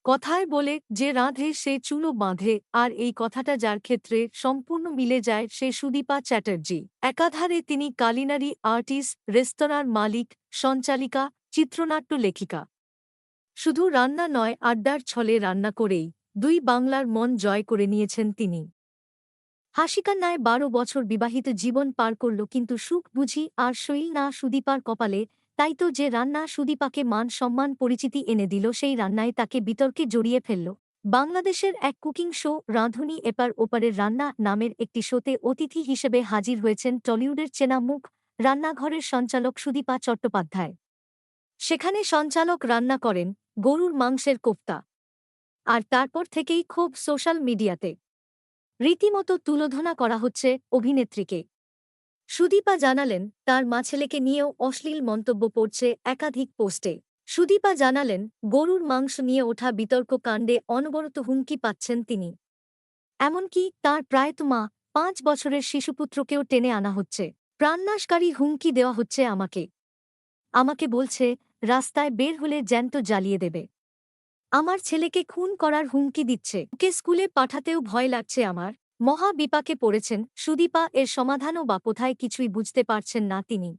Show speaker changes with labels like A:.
A: কথায় বলে যে রাঁধে সে চুলো বাঁধে, আর এই কথাটা যার ক্ষেত্রে সম্পূর্ণ মিলে যায় সে সুদীপা চ্যাটার্জি। একাধারে তিনি কালিনারি আর্টিস্ট, রেস্তোরাঁর মালিক, সঞ্চালিকা, চিত্রনাট্য লেখিকা। শুধু রান্না নয়, আড্ডার ছলে রান্না করেই বাংলার মন জয় করে নিয়েছেন তিনি। হাসিকান্নায় ১২ বছর বিবাহিত জীবন পার করল, কিন্তু সুখ বুঝি আর সইল না সুদীপার কপালে। তাই তো যে রান্না সুদীপাকে মান সম্মান পরিচিতি এনে দিল, সেই রান্নায় তাকে বিতর্কে জড়িয়ে ফেলল। বাংলাদেশের এক কুকিং শো রাঁধুনি এপার ওপারের রান্না নামের একটি শোতে অতিথি হিসেবে হাজির হয়েছেন টলিউডের চেনা মুখ, রান্নাঘরের সঞ্চালক সুদীপা চট্টোপাধ্যায়। সেখানে সঞ্চালক রান্না করেন গরুর মাংসের কোফতা। আর তারপর থেকেই ক্ষোভ সোশ্যাল মিডিয়াতে। রীতিমতো তুলোধনা করা হচ্ছে অভিনেত্রীকে। সুদীপা জানালেন, তার মা ছেলেকে নিয়েও অশ্লীল মন্তব্য পড়ছে একাধিক পোস্টে। সুদীপা জানালেন, গরুর মাংস নিয়ে ওঠা বিতর্ক কাণ্ডে অনবরত হুমকি পাচ্ছেন তিনি। এমনকি তাঁর প্রয়াত মা, ৫ বছরের শিশুপুত্রকেও টেনে আনা হচ্ছে। প্রাণনাশকারী হুমকি দেওয়া হচ্ছে আমাকে। আমাকে বলছে, রাস্তায় বের হলে জ্যান্ত জ্বালিয়ে দেবে। আমার ছেলেকে খুন করার হুমকি দিচ্ছে। ওকে স্কুলে পাঠাতেও ভয় লাগছে আমার। মহা বিপাকে পড়েছেন সুদীপা। এর সমাধানও বা কোথায় কিছুই বুঝতে পারছেন না তিনি।